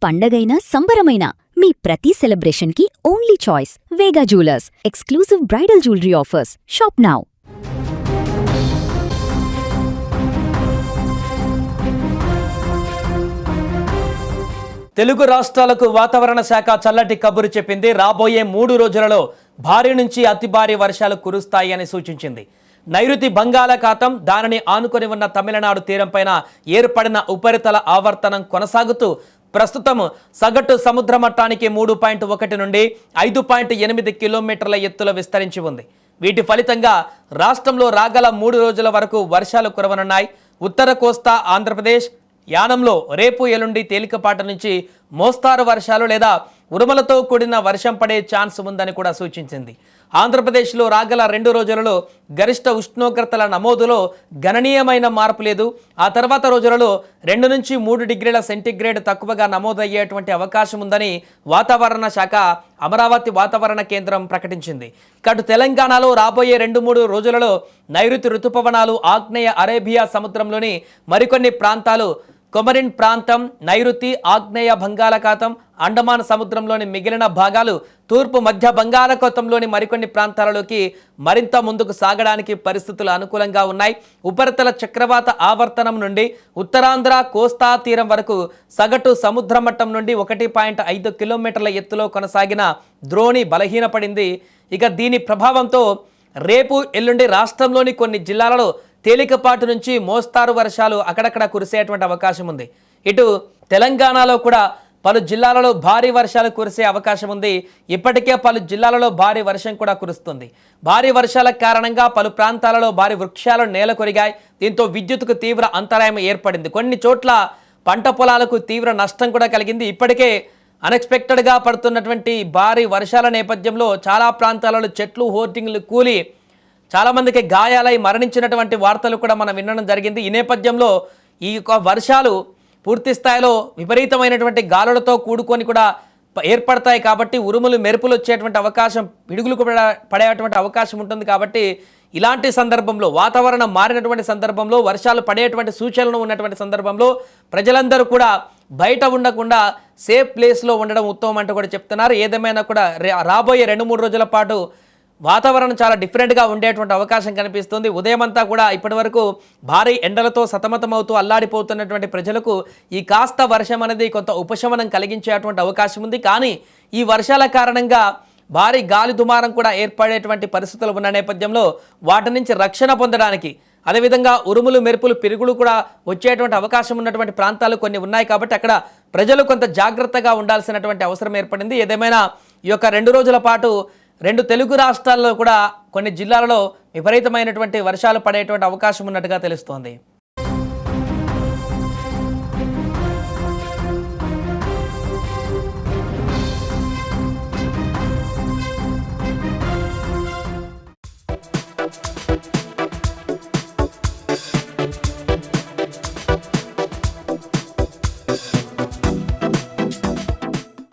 పండగైనా సంబరమైనా మీ ప్రతి సెలబ్రేషన్కి only choice Vega jewellers. Exclusive bridal jewellery offers. Shop now. Telugu రాష్ట్రాలకు వాతావరణ శాఖ చల్లటి కబురు చెప్పింది. రాబోయే 3 రోజులలో భారీ నుంచి అతి భారీ వర్షాలు కురుస్తాయి అని సూచించింది. నైరుతి బంగాళాఖాతం, దానిని ఆనుకొని ఉన్న తమిళనాడు తీరంపైన ఏర్పడిన ఉపరితల ఆవర్తనం కొనసాగుతూ ప్రస్తుతం సగటు సముద్ర మట్టానికి 3.1 నుండి 5.8 కిలోమీటర్ల ఎత్తులో విస్తరించి ఉంది. వీటి ఫలితంగా రాష్ట్రంలో రాగల 3 రోజుల వరకు వర్షాలు కురవనున్నాయి. ఉత్తర కోస్తా ఆంధ్రప్రదేశ్ యానంలో రేపు ఎల్లుండి తేలికపాటి నుంచి మోస్తారు వర్షాలు లేదా ఉరుములతో కూడిన వర్షం పడే ఛాన్స్ ఉందని కూడా సూచించింది. ఆంధ్రప్రదేశ్లో రాగల 2 రోజులలో గరిష్ట ఉష్ణోగ్రతల నమోదులో గణనీయమైన మార్పు లేదు. ఆ తర్వాత రోజులలో 2 నుంచి 3 డిగ్రీల సెంటీగ్రేడ్ తక్కువగా నమోదయ్యేటువంటి అవకాశం ఉందని వాతావరణ శాఖ అమరావతి వాతావరణ కేంద్రం ప్రకటించింది. అటు తెలంగాణలో రాబోయే 2-3 రోజులలో నైరుతి ఋతుపవనాలు ఆగ్నేయ అరేబియా సముద్రంలోని మరికొన్ని ప్రాంతాలు, కొమరిన్ ప్రాంతం, నైరుతి ఆగ్నేయ బంగాళాఖాతం, అండమాన్ సముద్రంలోని మిగిలిన భాగాలు, తూర్పు మధ్య బంగాళాఖాతంలోని మరికొన్ని ప్రాంతాలలోకి మరింత ముందుకు సాగడానికి పరిస్థితులు అనుకూలంగా ఉన్నాయి. ఉపరితల చక్రవాత ఆవర్తనం నుండి ఉత్తరాంధ్ర కోస్తా తీరం వరకు సగటు సముద్ర మట్టం నుండి 1.5 కిలోమీటర్ల ఎత్తులో కొనసాగిన ద్రోణి బలహీనపడింది. ఇక దీని ప్రభావంతో రేపు ఎల్లుండి రాష్ట్రంలోని కొన్ని జిల్లాలలో తేలికపాటి నుంచి మోస్తారు వర్షాలు అక్కడక్కడ కురిసేటువంటి అవకాశం ఉంది. ఇటు తెలంగాణలో కూడా పలు జిల్లాలలో భారీ వర్షాలు కురిసే అవకాశం ఉంది. ఇప్పటికే పలు జిల్లాలలో భారీ వర్షం కూడా కురుస్తుంది. భారీ వర్షాల కారణంగా పలు ప్రాంతాలలో భారీ వృక్షాలు నేలకొరిగాయి. దీంతో విద్యుత్తుకు తీవ్ర అంతరాయం ఏర్పడింది. కొన్ని చోట్ల పంట పొలాలకు తీవ్ర నష్టం కూడా కలిగింది. ఇప్పటికే అన్ఎక్స్పెక్టెడ్గా పడుతున్నటువంటి భారీ వర్షాల నేపథ్యంలో చాలా ప్రాంతాలలో చెట్లు, హోర్డింగ్లు కూలి చాలామందికి గాయాలై మరణించినటువంటి వార్తలు కూడా మనం వినడం జరిగింది. ఈ నేపథ్యంలో ఈ వర్షాలు పూర్తి స్థాయిలో విపరీతమైనటువంటి గాలులతో కూడుకొని కూడా ఏర్పడతాయి కాబట్టి ఉరుములు మెరుపులు వచ్చేటువంటి అవకాశం, పిడుగులు పడేటువంటి అవకాశం ఉంటుంది. కాబట్టి ఇలాంటి సందర్భంలో వాతావరణం మారినటువంటి సందర్భంలో వర్షాలు పడేటువంటి సూచనలు ఉన్నటువంటి సందర్భంలో ప్రజలందరూ కూడా బయట ఉండకుండా సేఫ్ ప్లేస్లో ఉండడం ఉత్తమం అంటూ కూడా చెప్తున్నారు. ఏదేమైనా కూడా రాబోయే 2-3 రోజుల పాటు వాతావరణం చాలా డిఫరెంట్గా ఉండేటువంటి అవకాశం కనిపిస్తుంది. ఉదయం అంతా కూడా ఇప్పటి వరకు భారీ ఎండలతో సతమతమవుతూ అల్లాడిపోతున్నటువంటి ప్రజలకు ఈ కాస్త వర్షం అనేది కొంత ఉపశమనం కలిగించేటువంటి అవకాశం ఉంది. కానీ ఈ వర్షాల కారణంగా భారీ గాలి దుమారం కూడా ఏర్పడేటువంటి పరిస్థితులు ఉన్న నేపథ్యంలో వాటి నుంచి రక్షణ పొందడానికి, అదేవిధంగా ఉరుములు మెరుపులు పిరుగులు కూడా వచ్చేటువంటి అవకాశం ఉన్నటువంటి ప్రాంతాలు కొన్ని ఉన్నాయి. కాబట్టి అక్కడ ప్రజలు కొంత జాగ్రత్తగా ఉండాల్సినటువంటి అవసరం ఏర్పడింది. ఏదేమైనా ఈ యొక్క 2 రోజుల పాటు 2 తెలుగు రాష్ట్రాల్లో కూడా కొన్ని జిల్లాలలో విపరీతమైనటువంటి వర్షాలు పడేటువంటి అవకాశం ఉన్నట్టుగా తెలుస్తోంది.